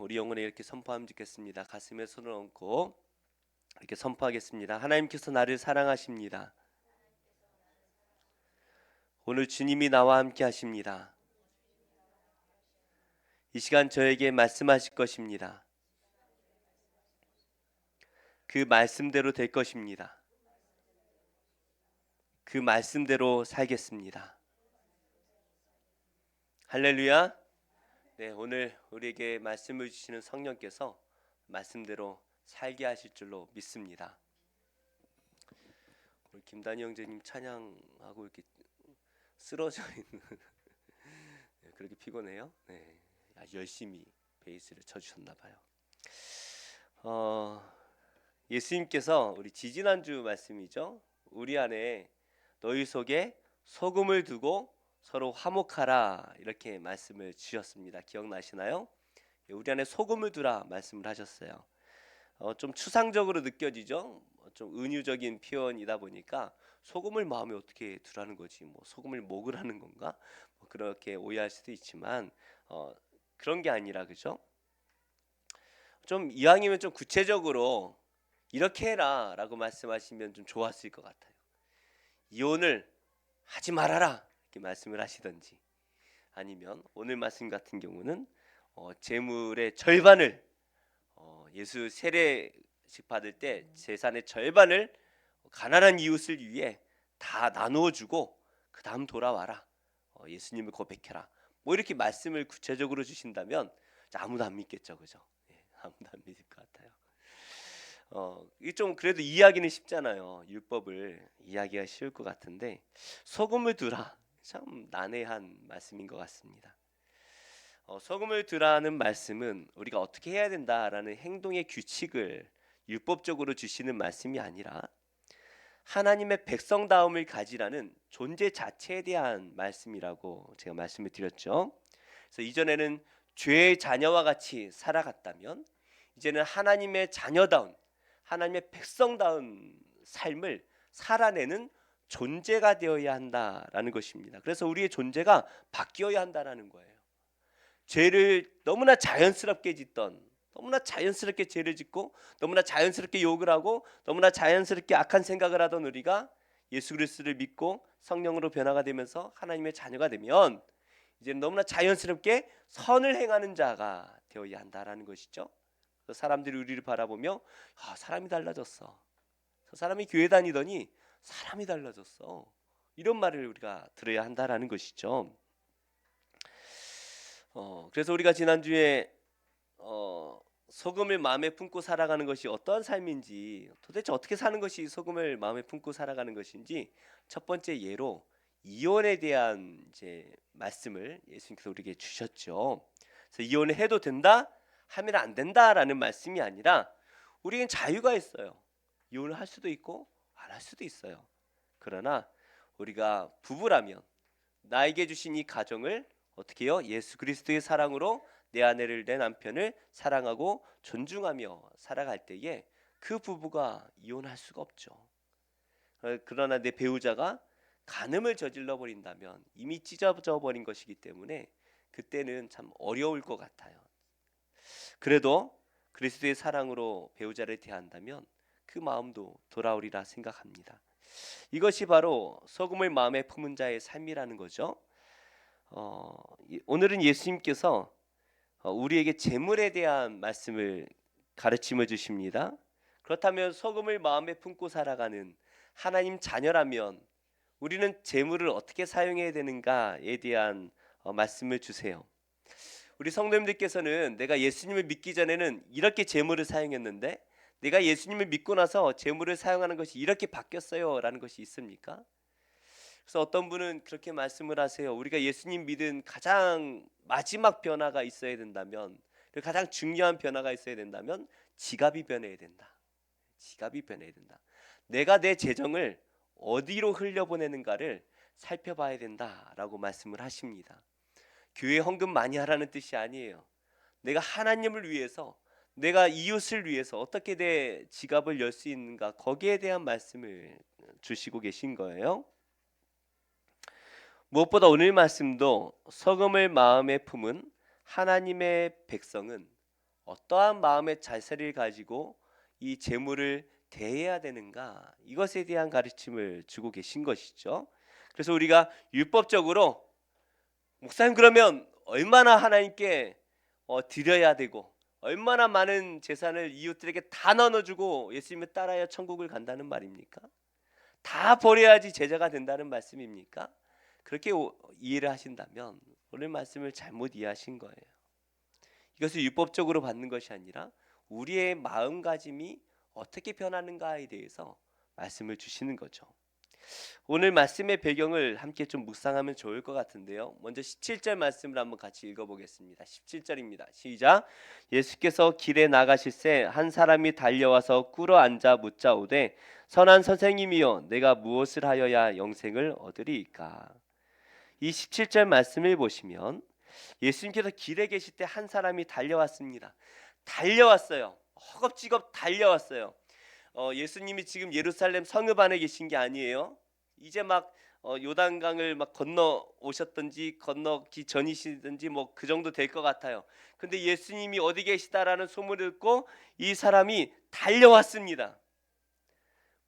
우리 영혼에 이렇게 선포하면 좋겠습니다. 가슴에 손을 얹고 이렇게 선포하겠습니다. 하나님께서 나를 사랑하십니다. 오늘 주님이 나와 함께 하십니다. 이 시간 저에게 말씀하실 것입니다. 그 말씀대로 될 것입니다. 그 말씀대로 살겠습니다. 할렐루야. 네, 오늘 우리에게 말씀을 주시는 성령께서 말씀대로 살게 하실 줄로 믿습니다. 우리 김단희 형제님 찬양하고 이렇게 쓰러져 있는 그렇게 피곤해요? 네, 아주 열심히 베이스를 쳐주셨나 봐요. 예수님께서 우리 지지난주 말씀이죠. 우리 안에 너희 속에 소금을 두고 서로 화목하라 이렇게 말씀을 주셨습니다. 기억나시나요? 우리 안에 소금을 두라 말씀을 하셨어요. 좀 추상적으로 느껴지죠. 좀 은유적인 표현이다 보니까 소금을 마음에 어떻게 두라는 거지? 뭐 소금을 목을 하는 건가? 뭐 그렇게 오해할 수도 있지만 그런 게 아니라 그죠? 좀 이왕이면 좀 구체적으로 이렇게 해라라고 말씀하시면 좀 좋았을 것 같아요. 이혼을 하지 말아라 이렇게 말씀을 하시든지 아니면 오늘 말씀 같은 경우는 재물의 절반을 예수 세례식 받을 때 재산의 절반을 가난한 이웃을 위해 다 나누어 주고 그 다음 돌아와라. 예수님을 고백해라. 뭐 이렇게 말씀을 구체적으로 주신다면 아무도 안 믿겠죠, 그죠? 예, 아무도 안 믿을 것 같아요. 이게 좀 그래도 이해하기는 쉽잖아요. 율법을 이해하기가 쉬울 것 같은데 소금을 두라 참 난해한 말씀인 것 같습니다. 소금을 두라는 말씀은 우리가 어떻게 해야 된다라는 행동의 규칙을 율법적으로 주시는 말씀이 아니라 하나님의 백성다움을 가지라는 존재 자체에 대한 말씀이라고 제가 말씀을 드렸죠. 그래서 이전에는 죄의 자녀와 같이 살아갔다면 이제는 하나님의 자녀다운 하나님의 백성다운 삶을 살아내는 존재가 되어야 한다라는 것입니다. 그래서 우리의 존재가 바뀌어야 한다라는 거예요. 죄를 너무나 자연스럽게 짓던 너무나 자연스럽게 죄를 짓고 너무나 자연스럽게 욕을 하고 너무나 자연스럽게 악한 생각을 하던 우리가 예수 그리스도를 믿고 성령으로 변화가 되면서 하나님의 자녀가 되면 이제는 너무나 자연스럽게 선을 행하는 자가 되어야 한다라는 것이죠. 사람들이 우리를 바라보며 사람이 달라졌어. 저 사람이 교회 다니더니 사람이 달라졌어. 이런 말을 우리가 들어야 한다라는 것이죠. 그래서 우리가 지난주에 소금을 마음에 품고 살아가는 것이 어떠한 삶인지 도대체 어떻게 사는 것이 소금을 마음에 품고 살아가는 것인지 첫 번째 예로 이혼에 대한 이제 말씀을 예수님께서 우리에게 주셨죠. 그래서 이혼을 해도 된다, 하면 안 된다라는 말씀이 아니라 우리는 자유가 있어요. 이혼을 할 수도 있고 안 할 수도 있어요. 그러나 우리가 부부라면 나에게 주신 이 가정을 어떻게 해요? 예수 그리스도의 사랑으로 내 아내를 내 남편을 사랑하고 존중하며 살아갈 때에 그 부부가 이혼할 수가 없죠. 그러나 내 배우자가 간음을 저질러 버린다면 이미 찢어져 버린 것이기 때문에 그때는 참 어려울 것 같아요. 그래도 그리스도의 사랑으로 배우자를 대한다면 그 마음도 돌아오리라 생각합니다. 이것이 바로 소금을 마음에 품은 자의 삶이라는 거죠. 오늘은 예수님께서 우리에게 재물에 대한 말씀을 가르침을 주십니다. 그렇다면 소금을 마음에 품고 살아가는 하나님 자녀라면 우리는 재물을 어떻게 사용해야 되는가에 대한 말씀을 주세요. 우리 성도님들께서는 내가 예수님을 믿기 전에는 이렇게 재물을 사용했는데 내가 예수님을 믿고 나서 재물을 사용하는 것이 이렇게 바뀌었어요 라는 것이 있습니까? 그래서 어떤 분은 그렇게 말씀을 하세요. 우리가 예수님 믿은 가장 마지막 변화가 있어야 된다면, 가장 중요한 변화가 있어야 된다면 지갑이 변해야 된다. 지갑이 변해야 된다. 내가 내 재정을 어디로 흘려보내는가를 살펴봐야 된다라고 말씀을 하십니다. 교회 헌금 많이 하라는 뜻이 아니에요. 내가 하나님을 위해서, 내가 이웃을 위해서 어떻게 내 지갑을 열 수 있는가, 거기에 대한 말씀을 주시고 계신 거예요. 무엇보다 오늘 말씀도 소금을 마음에 품은 하나님의 백성은 어떠한 마음의 자세를 가지고 이 재물을 대해야 되는가, 이것에 대한 가르침을 주고 계신 것이죠. 그래서 우리가 율법적으로 목사님 그러면 얼마나 하나님께 드려야 되고 얼마나 많은 재산을 이웃들에게 다 나눠주고 예수님을 따라야 천국을 간다는 말입니까? 다 버려야지 제자가 된다는 말씀입니까? 그렇게 이해를 하신다면 오늘 말씀을 잘못 이해하신 거예요. 이것을 율법적으로 받는 것이 아니라 우리의 마음가짐이 어떻게 변하는가에 대해서 말씀을 주시는 거죠. 오늘 말씀의 배경을 함께 좀 묵상하면 좋을 것 같은데요. 먼저 17절 말씀을 한번 같이 읽어보겠습니다. 17절입니다. 시작. 예수께서 길에 나가실새 한 사람이 달려와서 꿇어 앉아 묻자오되 선한 선생님이여 내가 무엇을 하여야 영생을 얻으리이까. 이 17절 말씀을 보시면 예수님께서 길에 계실 때 한 사람이 달려왔습니다. 달려왔어요. 허겁지겁 달려왔어요. 예수님이 지금 예루살렘 성읍 안에 계신 게 아니에요. 이제 막 요단강을 막 건너 오셨든지 건너기 전이시든지 뭐 그 정도 될 것 같아요. 근데 예수님이 어디 계시다라는 소문을 듣고 이 사람이 달려왔습니다.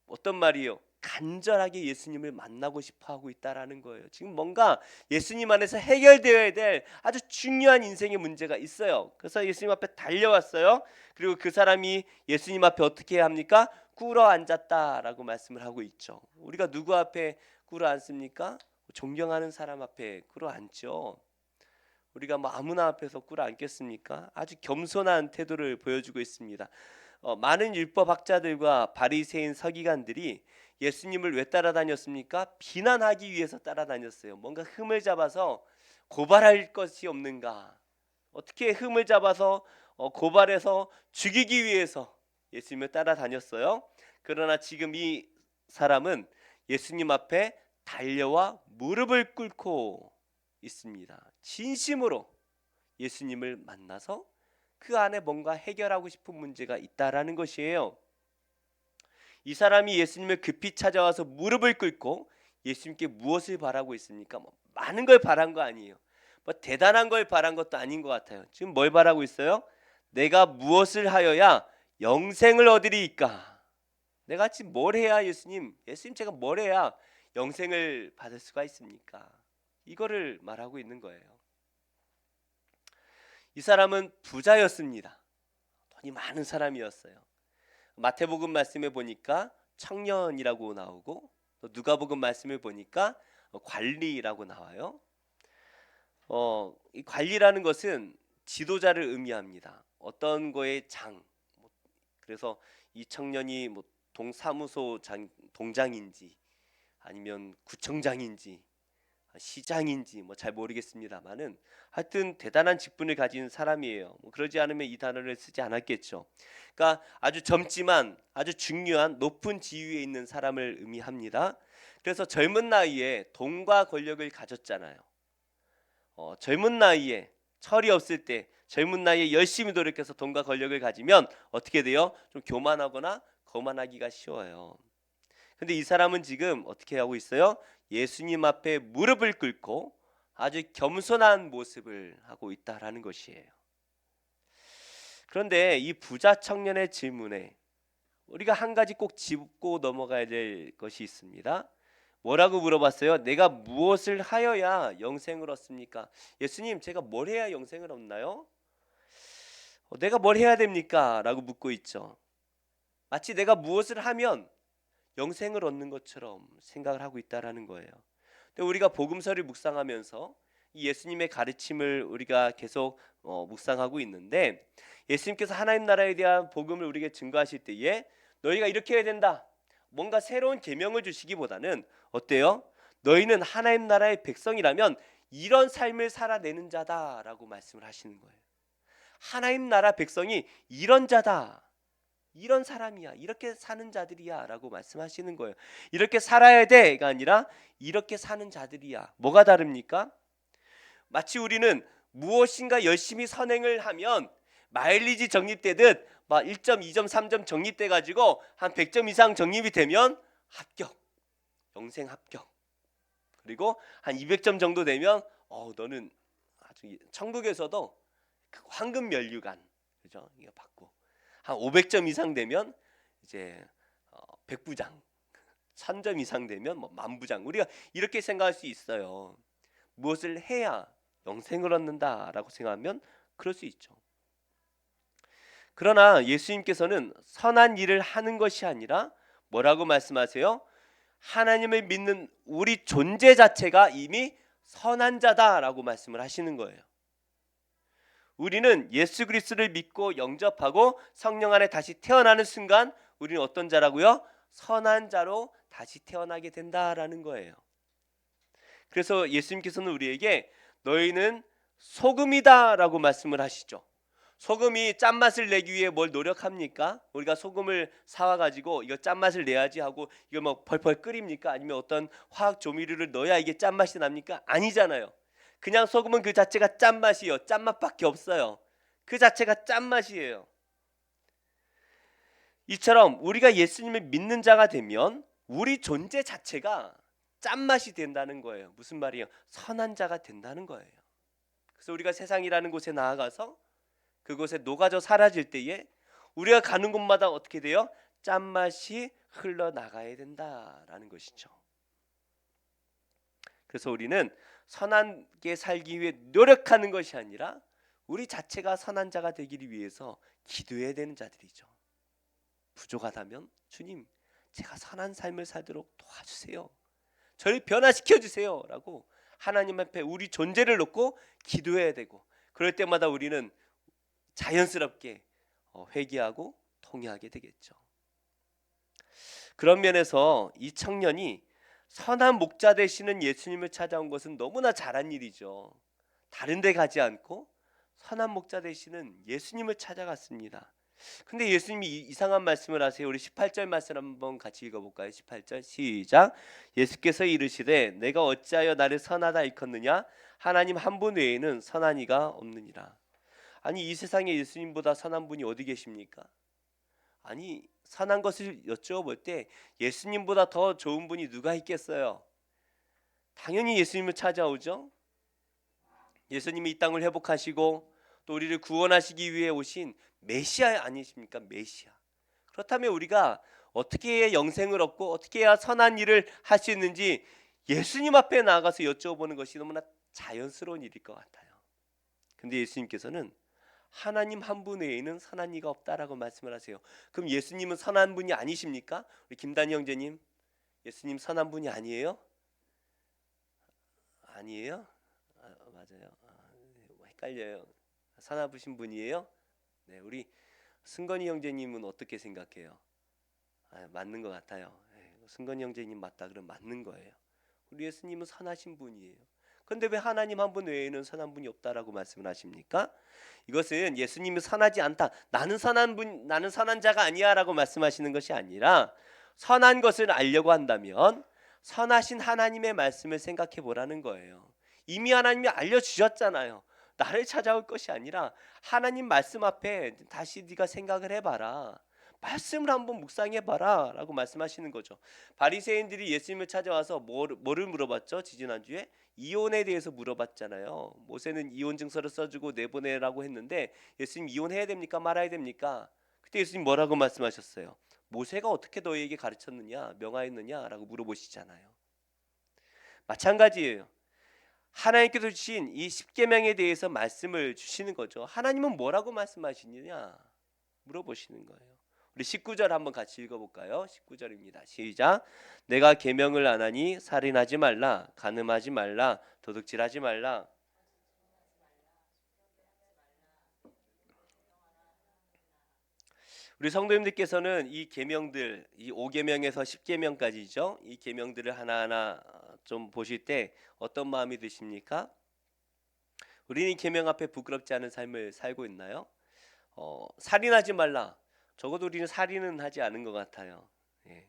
어떤 말이요? 간절하게 예수님을 만나고 싶어 하고 있다라는 거예요. 지금 뭔가 예수님 안에서 해결되어야 될 아주 중요한 인생의 문제가 있어요. 그래서 예수님 앞에 달려왔어요. 그리고 그 사람이 예수님 앞에 어떻게 합니까? 꿇어 앉았다라고 말씀을 하고 있죠. 우리가 누구 앞에 꿇어 앉습니까? 존경하는 사람 앞에 꿇어 앉죠. 우리가 뭐 아무나 앞에서 꿇어 앉겠습니까? 아주 겸손한 태도를 보여주고 있습니다. 많은 율법학자들과 바리새인 서기관들이 예수님을 왜 따라다녔습니까? 비난하기 위해서 따라다녔어요. 뭔가 흠을 잡아서 고발할 것이 없는가? 어떻게 흠을 잡아서 고발해서 죽이기 위해서 예수님을 따라다녔어요. 그러나 지금 이 사람은 예수님 앞에 달려와 무릎을 꿇고 있습니다. 진심으로 예수님을 만나서 그 안에 뭔가 해결하고 싶은 문제가 있다라는 것이에요. 이 사람이 예수님을 급히 찾아와서 무릎을 꿇고 예수님께 무엇을 바라고 있습니까? 뭐 많은 걸 바란 거 아니에요. 뭐 대단한 걸 바란 것도 아닌 것 같아요. 지금 뭘 바라고 있어요? 내가 무엇을 하여야 영생을 얻으리이까? 내가 지금 뭘 해야 예수님 제가 뭘 해야 영생을 받을 수가 있습니까? 이거를 말하고 있는 거예요. 이 사람은 부자였습니다. 돈이 많은 사람이었어요. 마태복음 말씀에 보니까 청년이라고 나오고 또 누가복음 말씀을 보니까 관리라고 나와요. 이 관리라는 것은 지도자를 의미합니다. 어떤 거의 장. 그래서 이 청년이 뭐 동사무소 동장인지 아니면 구청장인지 시장인지 뭐 잘 모르겠습니다만은 하여튼 대단한 직분을 가진 사람이에요. 뭐 그러지 않으면 이 단어를 쓰지 않았겠죠. 그러니까 아주 젊지만 아주 중요한 높은 지위에 있는 사람을 의미합니다. 그래서 젊은 나이에 돈과 권력을 가졌잖아요. 젊은 나이에 철이 없을 때 젊은 나이에 열심히 노력해서 돈과 권력을 가지면 어떻게 돼요? 좀 교만하거나 거만하기가 쉬워요. 근데 이 사람은 지금 어떻게 하고 있어요? 예수님 앞에 무릎을 꿇고 아주 겸손한 모습을 하고 있다라는 것이에요. 그런데 이 부자 청년의 질문에 우리가 한 가지 꼭 짚고 넘어가야 될 것이 있습니다. 뭐라고 물어봤어요? 내가 무엇을 하여야 영생을 얻습니까? 예수님, 제가 뭘 해야 영생을 얻나요? 내가 뭘 해야 됩니까? 라고 묻고 있죠. 마치 내가 무엇을 하면 영생을 얻는 것처럼 생각을 하고 있다라는 거예요. 근데 우리가 복음서를 묵상하면서 이 예수님의 가르침을 우리가 계속 묵상하고 있는데 예수님께서 하나님 나라에 대한 복음을 우리에게 증거하실 때에 너희가 이렇게 해야 된다. 뭔가 새로운 계명을 주시기보다는 어때요? 너희는 하나님 나라의 백성이라면 이런 삶을 살아내는 자다라고 말씀을 하시는 거예요. 하나님 나라 백성이 이런 자다. 이런 사람이야. 이렇게 사는 자들이야 라고 말씀하시는 거예요. 이렇게 살아야 돼가 아니라 이렇게 사는 자들이야. 뭐가 다릅니까? 마치 우리는 무엇인가 열심히 선행을 하면 마일리지 적립되듯 막 1점, 2점, 3점 적립돼 가지고 한 100점 이상 적립이 되면 합격. 영생 합격. 그리고 한 200점 정도 되면 너는 아주 천국에서도 그 황금 면류관 그죠? 이거 받고 한 500점 이상 되면 이제 백부장, 1000점 이상 되면 뭐 만부장. 우리가 이렇게 생각할 수 있어요. 무엇을 해야 영생을 얻는다라고 생각하면 그럴 수 있죠. 그러나 예수님께서는 선한 일을 하는 것이 아니라 뭐라고 말씀하세요? 하나님을 믿는 우리 존재 자체가 이미 선한 자다라고 말씀을 하시는 거예요. 우리는 예수 그리스도를 믿고 영접하고 성령 안에 다시 태어나는 순간 우리는 어떤 자라고요? 선한 자로 다시 태어나게 된다라는 거예요. 그래서 예수님께서는 우리에게 너희는 소금이다라고 말씀을 하시죠. 소금이 짠맛을 내기 위해 뭘 노력합니까? 우리가 소금을 사와가지고 이거 짠맛을 내야지 하고 이거 뭐 펄펄 끓입니까? 아니면 어떤 화학 조미료를 넣어야 이게 짠맛이 납니까? 아니잖아요. 그냥 소금은 그 자체가 짠맛이에요. 짠맛밖에 없어요. 그 자체가 짠맛이에요. 이처럼 우리가 예수님을 믿는 자가 되면 우리 존재 자체가 짠맛이 된다는 거예요. 무슨 말이에요? 선한 자가 된다는 거예요. 그래서 우리가 세상이라는 곳에 나아가서 그곳에 녹아져 사라질 때에 우리가 가는 곳마다 어떻게 돼요? 짠맛이 흘러나가야 된다라는 것이죠. 그래서 우리는 선하게 살기 위해 노력하는 것이 아니라 우리 자체가 선한 자가 되기를 위해서 기도해야 되는 자들이죠. 부족하다면 주님, 제가 선한 삶을 살도록 도와주세요. 저를 변화시켜 주세요 라고 하나님 앞에 우리 존재를 놓고 기도해야 되고, 그럴 때마다 우리는 자연스럽게 회개하고 통회하게 되겠죠. 그런 면에서 이 청년이 선한 목자 되시는 예수님을 찾아온 것은 너무나 잘한 일이죠. 다른 데 가지 않고 선한 목자 되시는 예수님을 찾아갔습니다. 근데 예수님이 이상한 말씀을 하세요. 우리 18절 말씀 한번 같이 읽어볼까요? 18절 시작. 예수께서 이르시되 내가 어찌하여 나를 선하다 일컫느냐? 하나님 한 분 외에는 선한 이가 없느니라. 아니, 이 세상에 예수님보다 선한 분이 어디 계십니까? 아니, 선한 것을 여쭤볼 때 예수님보다 더 좋은 분이 누가 있겠어요? 당연히 예수님을 찾아오죠. 예수님이 이 땅을 회복하시고 또 우리를 구원하시기 위해 오신 메시아 아니십니까? 메시아. 그렇다면 우리가 어떻게 해야 영생을 얻고 어떻게 해야 선한 일을 할 수 있는지 예수님 앞에 나아가서 여쭤보는 것이 너무나 자연스러운 일일 것 같아요. 근데 예수님께서는 하나님 한 분 외에는 선한 이가 없다라고 말씀을 하세요. 그럼 예수님은 선한 분이 아니십니까? 우리 김단희 형제님, 예수님 선한 분이 아니에요? 아니에요? 맞아요. 헷갈려요. 선하신 분이에요? 네, 우리 승건이 형제님은 어떻게 생각해요? 맞는 것 같아요. 승건이 형제님 맞다 그러면 맞는 거예요. 우리 예수님은 선하신 분이에요. 그런데 왜 하나님 한 분 외에는 선한 분이 없다라고 말씀을 하십니까? 이것은 예수님이 선하지 않다, 나는 선한 분, 나는 선한 자가 아니야라고 말씀하시는 것이 아니라, 선한 것을 알려고 한다면 선하신 하나님의 말씀을 생각해 보라는 거예요. 이미 하나님이 알려주셨잖아요. 나를 찾아올 것이 아니라 하나님 말씀 앞에 다시 네가 생각을 해봐라. 말씀을 한번 묵상해봐라 라고 말씀하시는 거죠. 바리새인들이 예수님을 찾아와서 뭐를 물어봤죠? 지지난주에 이혼에 대해서 물어봤잖아요. 모세는 이혼 증서를 써주고 내보내라고 했는데 예수님 이혼해야 됩니까? 말아야 됩니까? 그때 예수님 뭐라고 말씀하셨어요? 모세가 어떻게 너희에게 가르쳤느냐, 명하였느냐 라고 물어보시잖아요. 마찬가지예요. 하나님께서 주신 이 십계명에 대해서 말씀을 주시는 거죠. 하나님은 뭐라고 말씀하시느냐 물어보시는 거예요. 우리 19절 한번 같이 읽어볼까요? 19절입니다. 시작. 내가 계명을 안 하니 살인하지 말라, 간음하지 말라, 도둑질하지 말라. 우리 성도님들께서는 이 계명들, 이 5계명에서 10계명까지죠. 이 계명들을 하나하나 좀 보실 때 어떤 마음이 드십니까? 우리는 이 계명 앞에 부끄럽지 않은 삶을 살고 있나요? 살인하지 말라. 적어도 우리는 살인은 하지 않은 것 같아요. 예.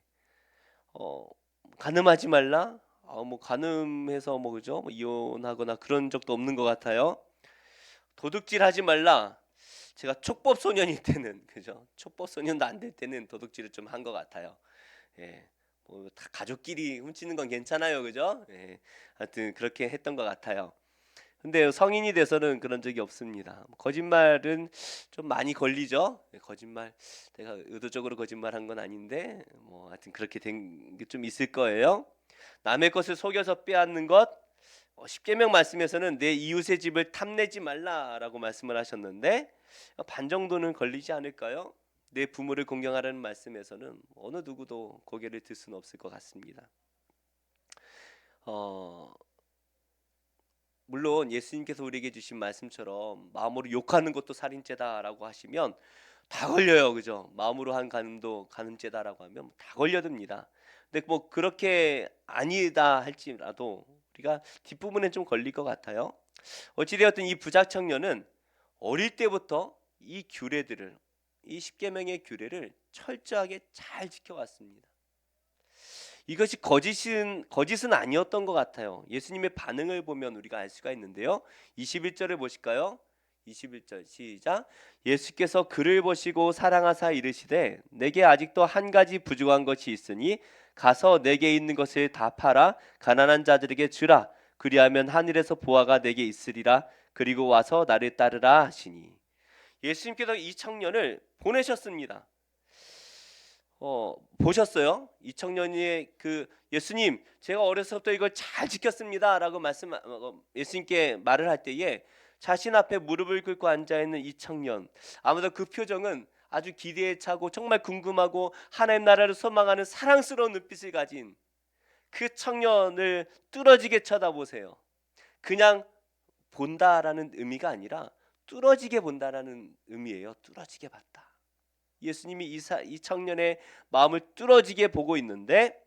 간음하지 말라. 뭐 간음해서 뭐 그죠? 뭐 이혼하거나 그런 적도 없는 것 같아요. 도둑질하지 말라. 제가 촉법 소년일 때는 그죠? 촉법 소년도 안 될 때는 도둑질을 좀 한 것 같아요. 예. 뭐 다 가족끼리 훔치는 건 괜찮아요, 그죠? 예. 하여튼 그렇게 했던 것 같아요. 근데 성인이 돼서는 그런 적이 없습니다. 거짓말은 좀 많이 걸리죠. 거짓말 내가 의도적으로 거짓말한 건 아닌데 뭐 하여튼 그렇게 된 게 좀 있을 거예요. 남의 것을 속여서 빼앗는 것, 십계명 말씀에서는 내 이웃의 집을 탐내지 말라라고 말씀을 하셨는데 반 정도는 걸리지 않을까요? 내 부모를 공경하라는 말씀에서는 어느 누구도 고개를 들 수는 없을 것 같습니다. 어, 물론 예수님께서 우리에게 주신 말씀처럼 마음으로 욕하는 것도 살인죄다라고 하시면 다 걸려요, 그죠? 마음으로 한 간음도 간음죄다라고 하면 다 걸려듭니다. 근데 뭐 그렇게 아니다 할지라도 우리가 뒷부분에 좀 걸릴 것 같아요. 어찌되었든 이 부작 청년은 어릴 때부터 이 규례들을, 이 십계명의 규례를 철저하게 잘 지켜왔습니다. 이것이 거짓은 아니었던 것 같아요. 예수님의 반응을 보면 우리가 알 수가 있는데요. 21절을 보실까요? 21절 시작. 예수께서 그를 보시고 사랑하사 이르시되 내게 아직도 한 가지 부족한 것이 있으니 가서 내게 있는 것을 다 팔아 가난한 자들에게 주라. 그리하면 하늘에서 보화가 내게 있으리라. 그리고 와서 나를 따르라 하시니. 예수님께서 이 청년을 보내셨습니다. 보셨어요? 이 청년이 그 예수님, 제가 어려서부터 이걸 잘 지켰습니다라고 예수님께 말을 할 때에 자신 앞에 무릎을 꿇고 앉아 있는 이 청년, 아무도 그 표정은 아주 기대에 차고 정말 궁금하고 하나님 나라를 소망하는 사랑스러운 눈빛을 가진 그 청년을 뚫어지게 쳐다보세요. 그냥 본다라는 의미가 아니라 뚫어지게 본다라는 의미예요. 뚫어지게 봤다. 예수님이 이 청년의 마음을 뚫어지게 보고 있는데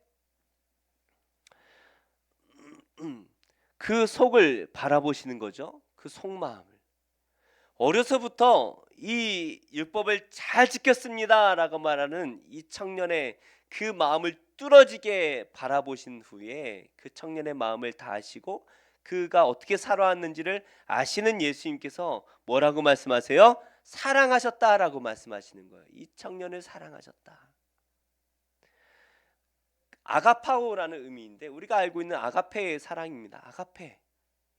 그 속을 바라보시는 거죠. 그 속마음을. 어려서부터 이 율법을 잘 지켰습니다라고 말하는 이 청년의 그 마음을 뚫어지게 바라보신 후에 그 청년의 마음을 다 아시고 그가 어떻게 살아왔는지를 아시는 예수님께서 뭐라고 말씀하세요? 사랑하셨다라고 말씀하시는 거예요. 이 청년을 사랑하셨다. 아가파오라는 의미인데 우리가 알고 있는 아가페의 사랑입니다. 아가페.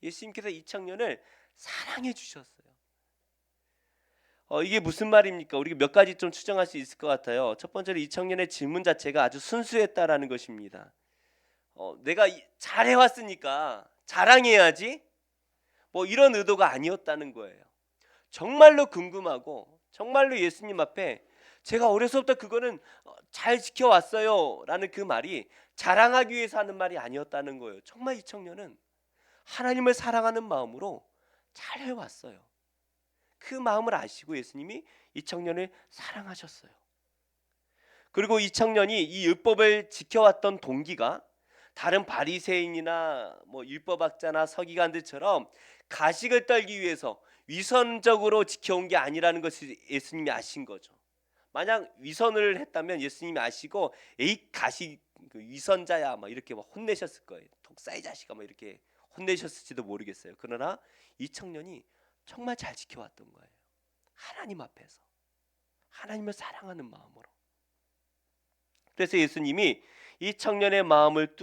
예수님께서 이 청년을 사랑해 주셨어요. 이게 무슨 말입니까? 우리가 몇 가지 좀 추정할 수 있을 것 같아요. 첫 번째로 이 청년의 질문 자체가 아주 순수했다라는 것입니다. 내가 잘해왔으니까 자랑해야지. 뭐 이런 의도가 아니었다는 거예요. 정말로 궁금하고 정말로 예수님 앞에 제가 어려서부터 그거는 잘 지켜왔어요 라는 그 말이 자랑하기 위해서 하는 말이 아니었다는 거예요. 정말 이 청년은 하나님을 사랑하는 마음으로 잘 해왔어요. 그 마음을 아시고 예수님이 이 청년을 사랑하셨어요. 그리고 이 청년이 이 율법을 지켜왔던 동기가 다른 바리새인이나 뭐 율법학자나 서기관들처럼 가식을 떨기 위해서 위선적으로 지켜온 게 아니라는 것을 예수님이 아신 거죠. 만약 위선을 했다면 예수님이 아시고 에이 가식 위선자야 막 이렇게 막 혼내셨을 거예요. 독사의 자식아 막 이렇게 혼내셨을지도 모르겠어요. 그러나 이 청년이 정말 잘 지켜왔던 거예요. 하나님 앞에서 하나님을 사랑하는 마음으로. 그래서 예수님이 이 청년의 마음을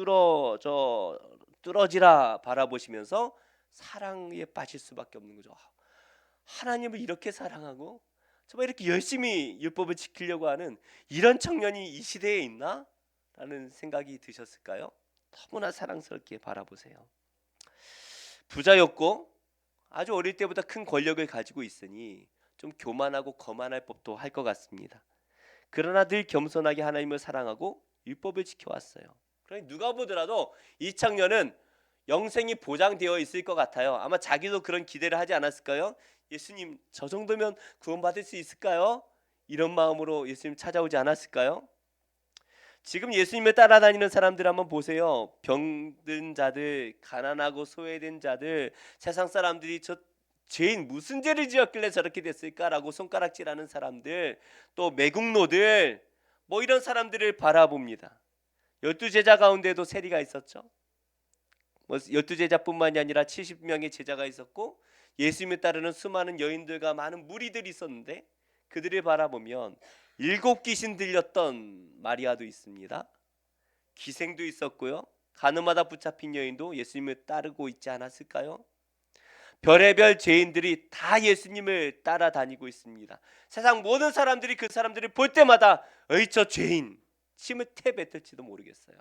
뚫어지라 바라보시면서 사랑에 빠질 수밖에 없는 거죠. 하나님을 이렇게 사랑하고 정말 이렇게 열심히 율법을 지키려고 하는 이런 청년이 이 시대에 있나? 라는 생각이 드셨을까요? 너무나 사랑스럽게 바라보세요. 부자였고 아주 어릴 때보다 큰 권력을 가지고 있으니 좀 교만하고 거만할 법도 할 것 같습니다. 그러나 늘 겸손하게 하나님을 사랑하고 율법을 지켜왔어요. 그러니 누가 보더라도 이 청년은 영생이 보장되어 있을 것 같아요. 아마 자기도 그런 기대를 하지 않았을까요? 예수님 저 정도면 구원받을 수 있을까요? 이런 마음으로 예수님 찾아오지 않았을까요? 지금 예수님을 따라다니는 사람들 한번 보세요. 병든 자들, 가난하고 소외된 자들, 세상 사람들이 저 죄인 무슨 죄를 지었길래 저렇게 됐을까라고 손가락질하는 사람들, 또 매국노들 뭐 이런 사람들을 바라봅니다. 12제자 가운데도 세리가 있었죠. 뭐 12제자뿐만이 아니라 70명의 제자가 있었고 예수님을 따르는 수많은 여인들과 많은 무리들이 있었는데 그들을 바라보면 7귀신 들렸던 마리아도 있습니다. 기생도 있었고요. 가늠하다 붙잡힌 여인도 예수님을 따르고 있지 않았을까요? 별의별 죄인들이 다 예수님을 따라다니고 있습니다. 세상 모든 사람들이 그 사람들을 볼 때마다 어이 저 죄인 침을 태 뱉을지도 모르겠어요.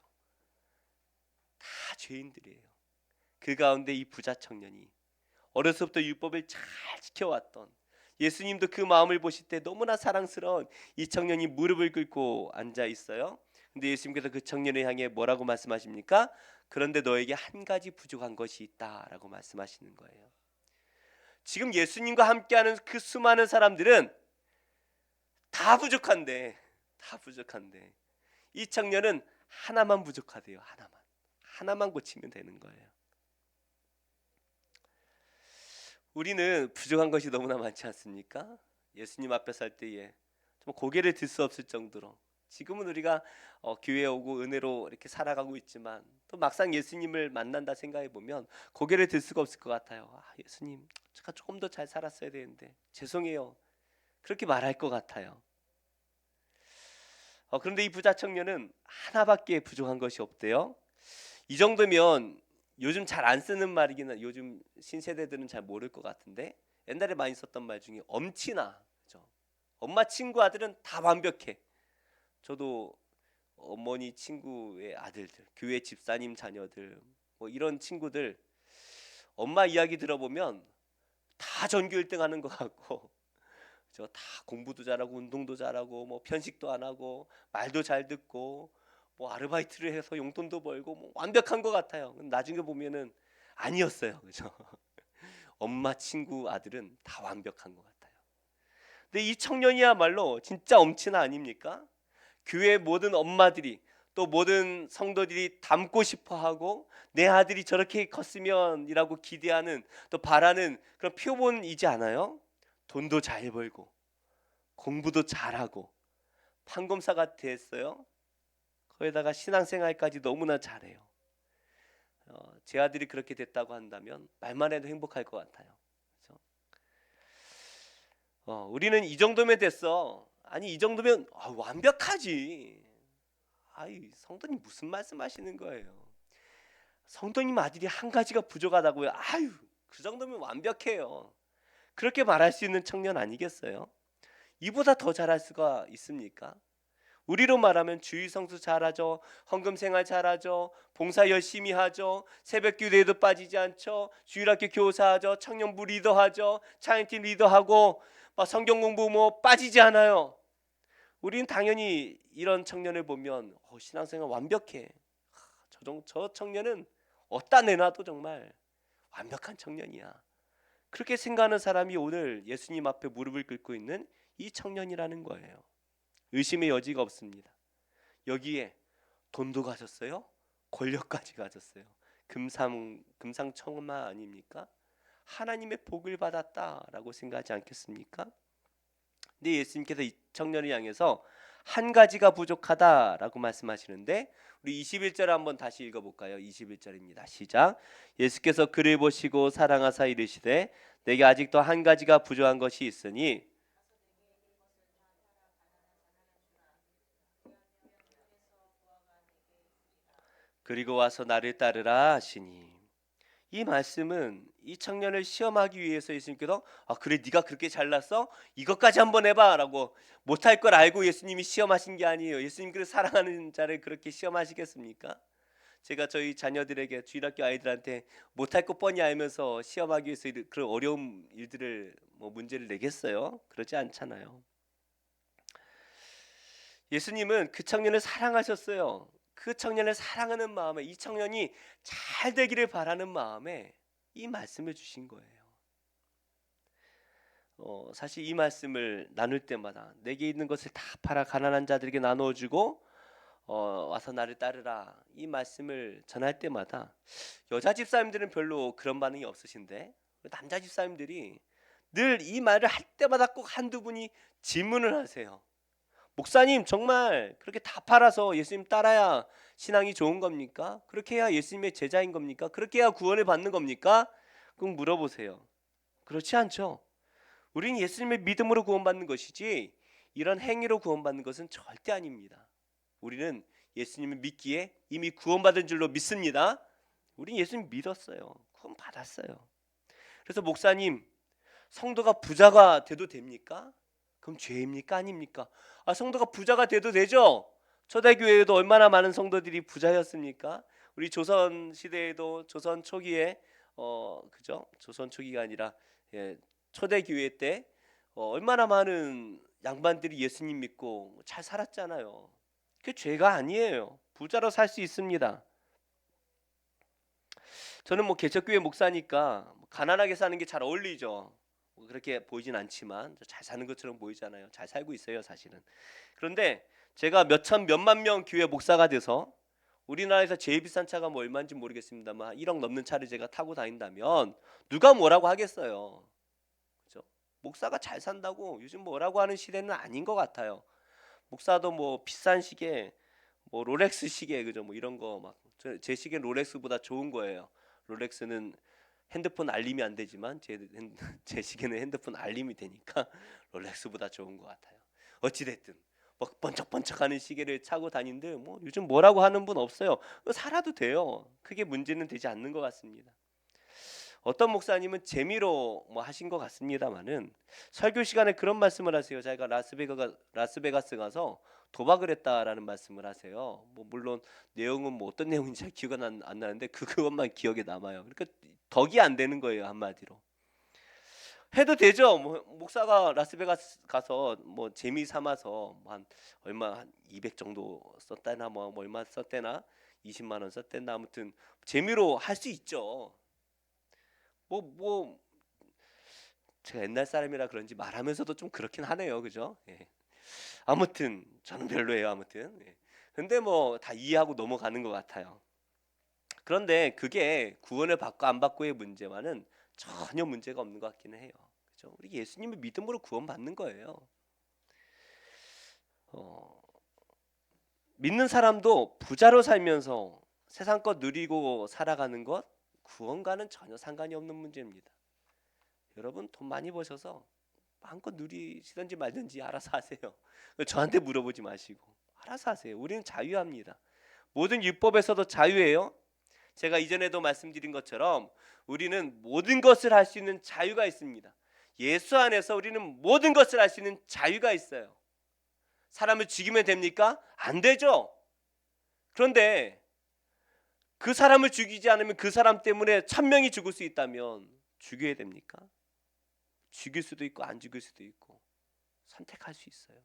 다 죄인들이에요. 그 가운데 이 부자 청년이 어려서부터 율법을 잘 지켜왔던, 예수님도 그 마음을 보실 때 너무나 사랑스러운 이 청년이 무릎을 꿇고 앉아 있어요. 근데 예수님께서 그 청년을 향해 뭐라고 말씀하십니까? 그런데 너에게 한 가지 부족한 것이 있다라고 말씀하시는 거예요. 지금 예수님과 함께하는 그 수많은 사람들은 다 부족한데, 이 청년은 하나만 부족하대요. 하나만 고치면 되는 거예요. 우리는 부족한 것이 너무나 많지 않습니까? 예수님 앞에 설 때에 좀 고개를 들 수 없을 정도로, 지금은 우리가 교회에 오고 은혜로 이렇게 살아가고 있지만 또 막상 예수님을 만난다 생각해 보면 고개를 들 수가 없을 것 같아요. 예수님, 제가 조금 더 잘 살았어야 되는데 죄송해요. 그렇게 말할 것 같아요. 그런데 이 부자 청년은 하나밖에 부족한 것이 없대요. 이 정도면 요즘 잘 안 쓰는 말이긴 한, 요즘 신세대들은 잘 모를 것 같은데 옛날에 많이 썼던 말 중에 엄친아, 그죠? 엄마 친구 아들은 다 완벽해. 저도 어머니 친구의 아들들, 교회 집사님 자녀들, 뭐 이런 친구들 엄마 이야기 들어보면 다 전교 1등 하는 것 같고, 저 다 공부도 잘하고 운동도 잘하고 뭐 편식도 안 하고 말도 잘 듣고 뭐 아르바이트를 해서 용돈도 벌고 뭐 완벽한 것 같아요. 나중에 보면은 아니었어요, 그죠? 엄마 친구 아들은 다 완벽한 것 같아요. 근데 이 청년이야말로 진짜 엄친아 아닙니까? 교회 모든 엄마들이, 또 모든 성도들이 닮고 싶어하고 내 아들이 저렇게 컸으면이라고 기대하는, 또 바라는 그런 표본이지 않아요? 돈도 잘 벌고 공부도 잘하고 판검사가 됐어요. 거기다가 신앙생활까지 너무나 잘해요. 제 아들이 그렇게 됐다고 한다면 말만 해도 행복할 것 같아요. 그렇죠? 우리는 이 정도면 됐어. 아니 이 정도면 완벽하지. 성도님 무슨 말씀하시는 거예요? 성도님 아들이 한 가지가 부족하다고요? 그 정도면 완벽해요. 그렇게 말할 수 있는 청년 아니겠어요? 이보다 더 잘할 수가 있습니까? 우리로 말하면 주일 성수 잘하죠, 헌금 생활 잘하죠, 봉사 열심히 하죠, 새벽 기도에도 빠지지 않죠, 주일학교 교사하죠, 청년부 리더하죠, 차인팀 리더하고 막 성경 공부 뭐 빠지지 않아요. 우리는 당연히 이런 청년을 보면 신앙생활 완벽해. 저 청년은 어디다 내놔도 정말 완벽한 청년이야. 그렇게 생각하는 사람이 오늘 예수님 앞에 무릎을 꿇고 있는 이 청년이라는 거예요. 의심의 여지가 없습니다. 여기에 돈도 가졌어요. 권력까지 가졌어요. 금상첨화 아닙니까? 하나님의 복을 받았다라고 생각하지 않겠습니까? 근데 예수님께서 이 청년을 향해서 한 가지가 부족하다라고 말씀하시는데, 우리 21절 한번 다시 읽어볼까요? 21절입니다. 시작. 예수께서 그를 보시고 사랑하사 이르시되 내게 아직도 한 가지가 부족한 것이 있으니 그리고 와서 나를 따르라 하시니, 이 말씀은 이 청년을 시험하기 위해서 예수님께서 그래 네가 그렇게 잘났어? 이것까지 한번 해봐라고, 못할 걸 알고 예수님이 시험하신 게 아니에요. 예수님 그 사랑하는 자를 그렇게 시험하시겠습니까? 제가 저희 자녀들에게, 주일학교 아이들한테 못할 거 뻔히 알면서 시험하기 위해서 그런 어려운 일들을 문제를 내겠어요? 그러지 않잖아요. 예수님은 그 청년을 사랑하셨어요. 그 청년을 사랑하는 마음에, 이 청년이 잘 되기를 바라는 마음에 이 말씀을 주신 거예요. 사실 이 말씀을 나눌 때마다 내게 있는 것을 다 팔아 가난한 자들에게 나눠주고 와서 나를 따르라, 이 말씀을 전할 때마다 여자 집사님들은 별로 그런 반응이 없으신데 남자 집사님들이 늘 이 말을 할 때마다 꼭 한두 분이 질문을 하세요. 목사님, 정말 그렇게 다 팔아서 예수님 따라야 신앙이 좋은 겁니까? 그렇게 해야 예수님의 제자인 겁니까? 그렇게 해야 구원을 받는 겁니까? 꼭 물어보세요. 그렇지 않죠. 우리는 예수님의 믿음으로 구원받는 것이지 이런 행위로 구원받는 것은 절대 아닙니다. 우리는 예수님을 믿기에 이미 구원받은 줄로 믿습니다. 우리는 예수님 믿었어요. 구원 받았어요. 그래서 목사님, 성도가 부자가 돼도 됩니까? 그럼 죄입니까? 아닙니까? 성도가 부자가 돼도 되죠. 초대교회에도 얼마나 많은 성도들이 부자였습니까? 우리 조선 시대에도 조선 초기에 그죠? 조선 초기가 아니라 초대교회 때 얼마나 많은 양반들이 예수님 믿고 잘 살았잖아요. 그게 죄가 아니에요. 부자로 살 수 있습니다. 저는 뭐 개척교회 목사니까 가난하게 사는 게 잘 어울리죠. 그렇게 보이진 않지만 잘 사는 것처럼 보이잖아요. 잘 살고 있어요, 사실은. 그런데 제가 몇천 몇만 명 교회 목사가 돼서 우리나라에서 제일 비싼 차가 뭐 얼마인지 모르겠습니다만 1억 넘는 차를 제가 타고 다닌다면 누가 뭐라고 하겠어요. 그죠? 목사가 잘 산다고 요즘 뭐라고 하는 시대는 아닌 것 같아요. 목사도 뭐 비싼 시계, 뭐 롤렉스 시계, 그죠? 뭐 이런 거 막 제 시계는 롤렉스보다 좋은 거예요. 롤렉스는 핸드폰 알림이 안 되지만 제 시계는 핸드폰 알림이 되니까 롤렉스보다 좋은 것 같아요. 어찌 됐든 뭐 번쩍번쩍하는 시계를 차고 다니는데 뭐 요즘 뭐라고 하는 분 없어요. 살아도 돼요. 크게 문제는 되지 않는 것 같습니다. 어떤 목사님은 재미로 뭐 하신 것 같습니다만은 설교 시간에 그런 말씀을 하세요. 자기가 라스베가스 가서 도박을 했다라는 말씀을 하세요. 뭐 물론 내용은 뭐 어떤 내용인지 잘 기억은 안 나는데 그것만 기억에 남아요. 그러니까 덕이 안 되는 거예요, 한마디로. 해도 되죠. 뭐 목사가 라스베가스 가서 뭐 재미 삼아서 뭐한 얼마 한 200 정도 썼다나 뭐 얼마 썼대나 20만 원 썼대나 아무튼 재미로 할 수 있죠. 뭐 제가 옛날 사람이라 그런지 말하면서도 좀 그렇긴 하네요. 그죠? 예. 아무튼 저는 별로예요. 아무튼. 예. 근데 뭐 다 이해하고 넘어가는 것 같아요. 그런데 그게 구원을 받고 안 받고의 문제와는 전혀 문제가 없는 것 같기는 해요. 그죠? 우리 예수님의 믿음으로 구원받는 거예요. 어, 믿는 사람도 부자로 살면서 세상 것 누리고 살아가는 것 구원과는 전혀 상관이 없는 문제입니다. 여러분 돈 많이 버셔서 마음껏 누리시든지 말든지 알아서 하세요. 저한테 물어보지 마시고 알아서 하세요. 우리는 자유합니다. 모든 율법에서도 자유예요. 제가 이전에도 말씀드린 것처럼 우리는 모든 것을 할 수 있는 자유가 있습니다. 예수 안에서 우리는 모든 것을 할 수 있는 자유가 있어요. 사람을 죽이면 됩니까? 안 되죠. 그런데 그 사람을 죽이지 않으면 그 사람 때문에 1,000명이 죽을 수 있다면 죽여야 됩니까? 죽일 수도 있고 안 죽일 수도 있고 선택할 수 있어요.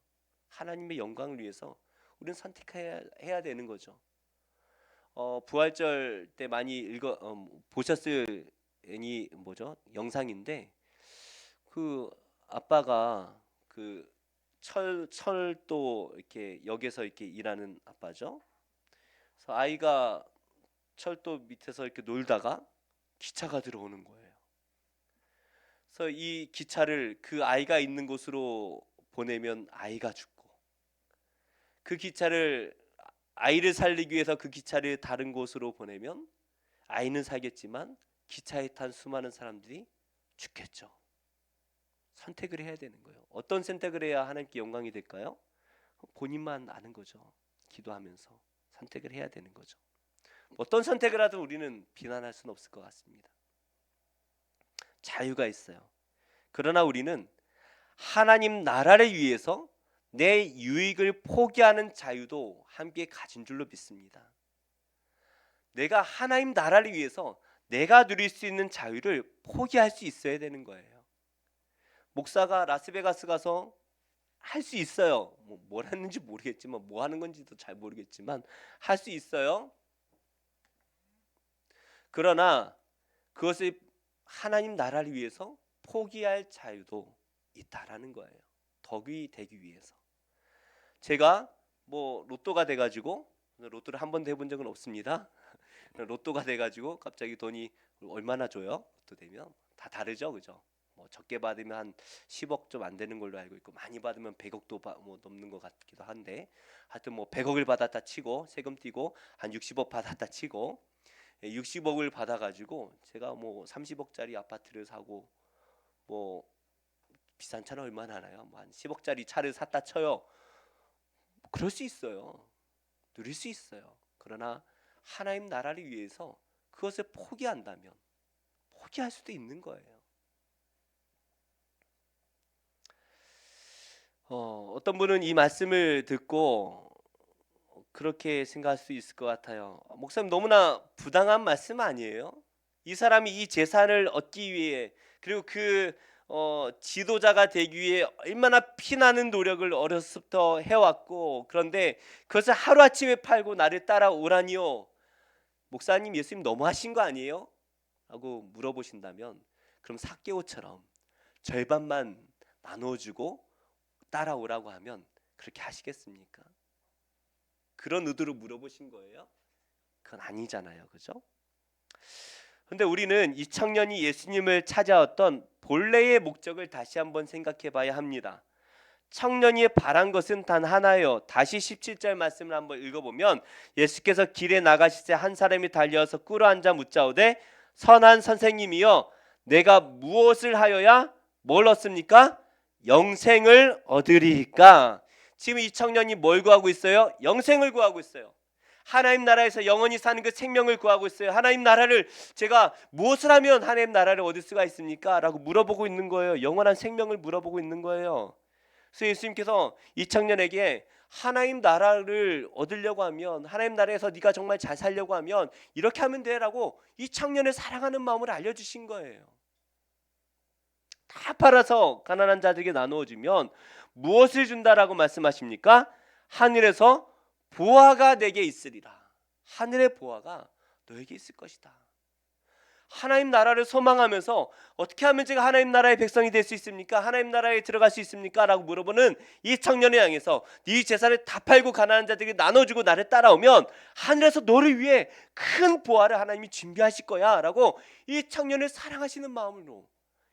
하나님의 영광을 위해서 우리는 선택해야 되는 거죠. 부활절 때 많이 보셨을 애니 뭐죠? 영상인데 그 아빠가 그 철도 이렇게 역에서 이렇게 일하는 아빠죠. 그래서 아이가 철도 밑에서 이렇게 놀다가 기차가 들어오는 거예요. 그래서 이 기차를 그 아이가 있는 곳으로 보내면 아이가 죽고 그 기차를 아이를 살리기 위해서 그 기차를 다른 곳으로 보내면 아이는 살겠지만 기차에 탄 수많은 사람들이 죽겠죠. 선택을 해야 되는 거예요. 어떤 선택을 해야 하나님께 영광이 될까요? 본인만 아는 거죠. 기도하면서 선택을 해야 되는 거죠. 어떤 선택을 하든 우리는 비난할 수는 없을 것 같습니다. 자유가 있어요. 그러나 우리는 하나님 나라를 위해서 내 유익을 포기하는 자유도 함께 가진 줄로 믿습니다. 내가 하나님 나라를 위해서 내가 누릴 수 있는 자유를 포기할 수 있어야 되는 거예요. 목사가 라스베가스 가서 할 수 있어요. 뭘 했는지 모르겠지만 뭐 하는 건지도 잘 모르겠지만 할 수 있어요. 그러나 그것을 하나님 나라를 위해서 포기할 자유도 있다라는 거예요. 덕이 되기 위해서. 제가 뭐 로또가 돼가지고 로또를 한 번도 해본 적은 없습니다. 로또가 돼가지고 갑자기 돈이 얼마나 줘요? 로또 되면 다 다르죠, 그죠? 뭐 적게 받으면 한 10억 좀 안 되는 걸로 알고 있고 많이 받으면 100억도 뭐 넘는 것 같기도 한데 하여튼 뭐 100억을 받았다 치고 세금 떼고 한 60억 받았다 치고 60억을 받아가지고 제가 뭐 30억짜리 아파트를 사고 뭐 비싼 차는 얼마나 하나요? 뭐 한 10억짜리 차를 샀다 쳐요. 그럴 수 있어요. 누릴 수 있어요. 그러나 하나님 나라를 위해서 그것을 포기한다면 포기할 수도 있는 거예요. 어떤 분은 이 말씀을 듣고 그렇게 생각할 수 있을 것 같아요. 목사님 너무나 부당한 말씀 아니에요? 이 사람이 이 재산을 얻기 위해 그리고 그 지도자가 되기 위해 얼마나 피나는 노력을 어려서부터 해왔고 그런데 그것을 하루아침에 팔고 나를 따라오라니요. 목사님 예수님 너무하신 거 아니에요? 라고 물어보신다면 그럼 삭개오처럼 절반만 나눠주고 따라오라고 하면 그렇게 하시겠습니까? 그런 의도로 물어보신 거예요? 그건 아니잖아요. 그죠? 근데 우리는 이 청년이 예수님을 찾아왔던 본래의 목적을 다시 한번 생각해 봐야 합니다. 청년이 바란 것은 단 하나예요. 다시 17절 말씀을 한번 읽어보면 예수께서 길에 나가실 때 한 사람이 달려와서 꿇어 앉아 묻자오되 선한 선생님이여 내가 무엇을 하여야 뭘 얻습니까? 영생을 얻으리까? 지금 이 청년이 뭘 구하고 있어요? 영생을 구하고 있어요. 하나님 나라에서 영원히 사는 그 생명을 구하고 있어요. 하나님 나라를 제가 무엇을 하면 하나님 나라를 얻을 수가 있습니까? 라고 물어보고 있는 거예요. 영원한 생명을 물어보고 있는 거예요. 그래서 예수님께서 이 청년에게 하나님 나라를 얻으려고 하면 하나님 나라에서 네가 정말 잘 살려고 하면 이렇게 하면 돼라고 이 청년을 사랑하는 마음을 알려주신 거예요. 다 팔아서 가난한 자들에게 나누어 주면 무엇을 준다라고 말씀하십니까? 하늘에서 보화가 내게 있으리라. 하늘의 보화가 너에게 있을 것이다. 하나님 나라를 소망하면서 어떻게 하면 제가 하나님 나라의 백성이 될 수 있습니까? 하나님 나라에 들어갈 수 있습니까? 라고 물어보는 이 청년을 향해서 네 재산을 다 팔고 가난한 자들에게 나눠주고 나를 따라오면 하늘에서 너를 위해 큰 보화를 하나님이 준비하실 거야 라고 이 청년을 사랑하시는 마음으로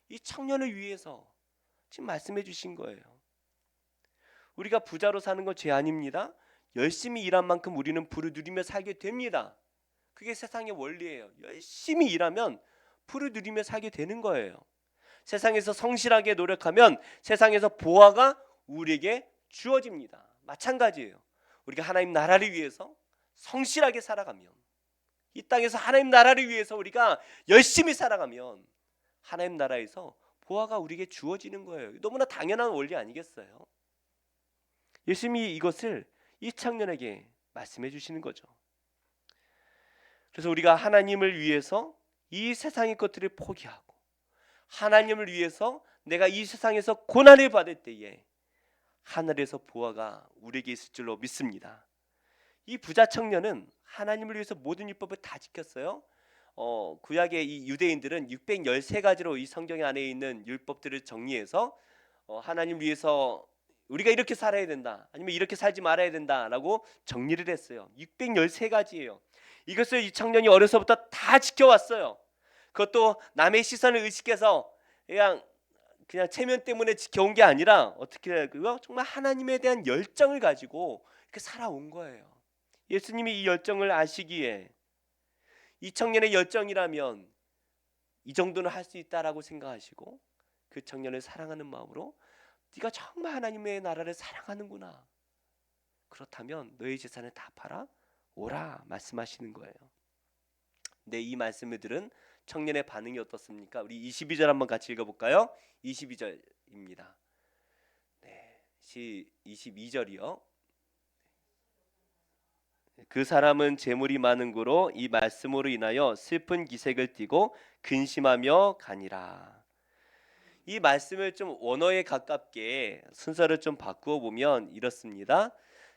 이 청년을 위해서 지금 말씀해 주신 거예요. 우리가 부자로 사는 건 죄 아닙니다. 열심히 일한 만큼 우리는 부를 누리며 살게 됩니다. 그게 세상의 원리예요. 열심히 일하면 부를 누리며 살게 되는 거예요. 세상에서 성실하게 노력하면 세상에서 보화가 우리에게 주어집니다. 마찬가지예요. 우리가 하나님 나라를 위해서 성실하게 살아가면 이 땅에서 하나님 나라를 위해서 우리가 열심히 살아가면 하나님 나라에서 보화가 우리에게 주어지는 거예요. 너무나 당연한 원리 아니겠어요? 예수님이 이것을 이 청년에게 말씀해 주시는 거죠. 그래서 우리가 하나님을 위해서 이 세상의 것들을 포기하고 하나님을 위해서 내가 이 세상에서 고난을 받을 때에 하늘에서 보화가 우리에게 있을 줄로 믿습니다. 이 부자 청년은 하나님을 위해서 모든 율법을 다 지켰어요. 구약의 이 유대인들은 613가지로 이 성경 안에 있는 율법들을 정리해서 하나님 위해서 우리가 이렇게 살아야 된다 아니면 이렇게 살지 말아야 된다라고 정리를 했어요. 613가지예요. 이것을 이 청년이 어려서부터 다 지켜왔어요. 그것도 남의 시선을 의식해서 그냥 체면 때문에 지켜온 게 아니라 어떻게 그거 정말 하나님에 대한 열정을 가지고 이렇게 살아온 거예요. 예수님이 이 열정을 아시기에 이 청년의 열정이라면 이 정도는 할 수 있다라고 생각하시고 그 청년을 사랑하는 마음으로 네가 정말 하나님의 나라를 사랑하는구나. 그렇다면 너의 재산을 다 팔아 오라 말씀하시는 거예요. 네, 이 말씀을 들은 청년의 반응이 어떻습니까? 우리 22절 한번 같이 읽어볼까요? 22절입니다. 네, 22절이요. 그 사람은 재물이 많은 고로 이 말씀으로 인하여 슬픈 기색을 띠고 근심하며 가니라. 이 말씀을 좀 원어에 가깝게 순서를 좀 바꾸어 보면 이렇습니다.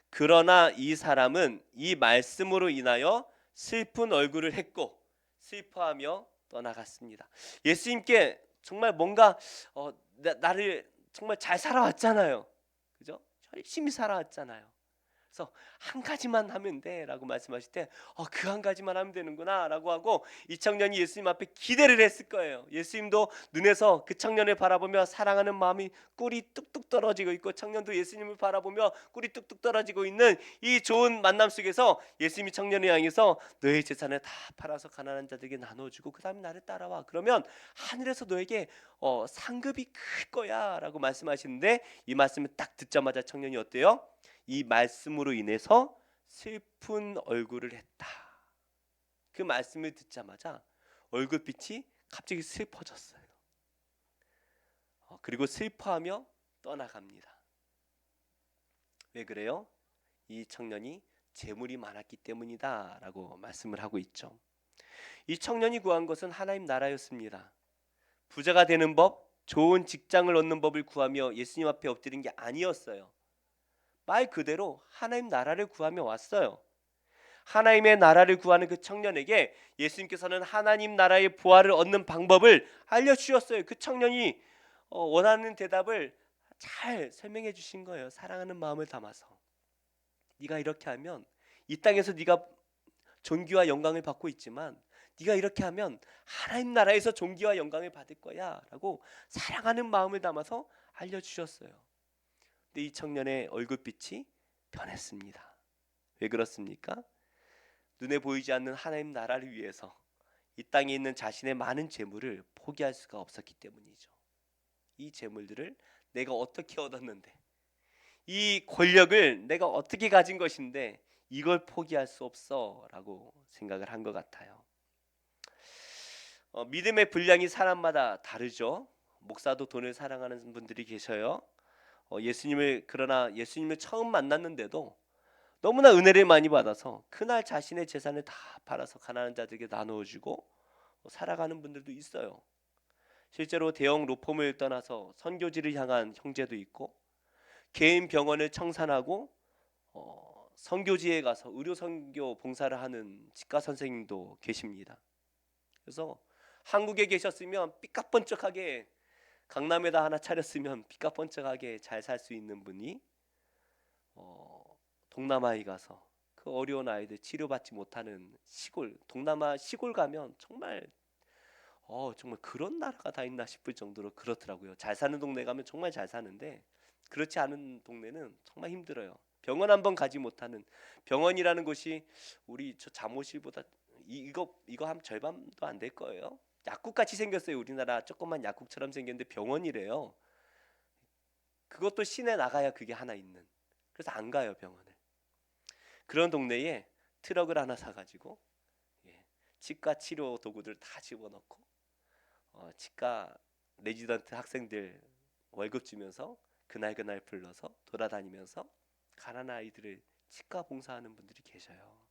그러나 이 사람은 이 말씀으로 인하여 슬픈 얼굴을 했고 슬퍼하며 떠나갔습니다. 예수님께 정말 뭔가 나를 정말 잘 살아왔잖아요. 그죠? 열심히 살아왔잖아요. 그래서 한 가지만 하면 돼라고 말씀하실 때 그 한 가지만 하면 되는구나라고 하고 이 청년이 예수님 앞에 기대를 했을 거예요. 예수님도 눈에서 그 청년을 바라보며 사랑하는 마음이 꿀이 뚝뚝 떨어지고 있고 청년도 예수님을 바라보며 꿀이 뚝뚝 떨어지고 있는 이 좋은 만남 속에서 예수님이 청년을 향해서 너의 재산을 다 팔아서 가난한 자들에게 나눠주고 그 다음에 나를 따라와. 그러면 하늘에서 너에게 상급이 클 거야 라고 말씀하시는데 이 말씀을 딱 듣자마자 청년이 어때요? 이 말씀으로 인해서 슬픈 얼굴을 했다. 그 말씀을 듣자마자 얼굴빛이 갑자기 슬퍼졌어요. 그리고 슬퍼하며 떠나갑니다. 왜 그래요? 이 청년이 재물이 많았기 때문이다라고 말씀을 하고 있죠. 이 청년이 구한 것은 하나님 나라였습니다. 부자가 되는 법, 좋은 직장을 얻는 법을 구하며 예수님 앞에 엎드린 게 아니었어요. 말 그대로 하나님 나라를 구하며 왔어요. 하나님의 나라를 구하는 그 청년에게 예수님께서는 하나님 나라의 부활을 얻는 방법을 알려주셨어요. 그 청년이 원하는 대답을 잘 설명해 주신 거예요. 사랑하는 마음을 담아서. 네가 이렇게 하면 이 땅에서 네가 존귀와 영광을 받고 있지만 네가 이렇게 하면 하나님 나라에서 존귀와 영광을 받을 거야 라고 사랑하는 마음을 담아서 알려주셨어요. 근데 이 청년의 얼굴빛이 변했습니다. 왜 그렇습니까? 눈에 보이지 않는 하나님 나라를 위해서 이 땅에 있는 자신의 많은 재물을 포기할 수가 없었기 때문이죠. 이 재물들을 내가 어떻게 얻었는데, 이 권력을 내가 어떻게 가진 것인데 이걸 포기할 수 없어 라고 생각을 한 것 같아요. 믿음의 분량이 사람마다 다르죠. 목사도 돈을 사랑하는 분들이 계셔요. 그러나 예수님을 처음 만났는데도 너무나 은혜를 많이 받아서 그날 자신의 재산을 다 팔아서 가난한 자들에게 나누어주고 살아가는 분들도 있어요. 실제로 대형 로펌을 떠나서 선교지를 향한 형제도 있고, 개인 병원을 청산하고 선교지에 가서 의료 선교 봉사를 하는 치과 선생님도 계십니다. 그래서 한국에 계셨으면 삐까뻔쩍하게, 강남에다 하나 차렸으면 삐까뻔쩍하게 잘 살 수 있는 분이 동남아에 가서 그 어려운 아이들 치료받지 못하는 시골, 동남아 시골 가면 정말 그런 나라가 다 있나 싶을 정도로 그렇더라고요. 잘 사는 동네 가면 정말 잘 사는데 그렇지 않은 동네는 정말 힘들어요. 병원 한번 가지 못하는, 병원이라는 곳이 우리 저 잠옷실보다 이거 한 절반도 안 될 거예요. 약국 같이 생겼어요. 우리나라 조그만 약국처럼 생겼는데 병원이래요. 그것도 시내 나가야 그게 하나 있는. 그래서 안 가요, 병원을. 그런 동네에 트럭을 하나 사가지고 치과 치료 도구들 다 집어넣고 치과 레지던트 학생들 월급 주면서 그날 불러서 돌아다니면서 가난한 아이들을 치과 봉사하는 분들이 계셔요.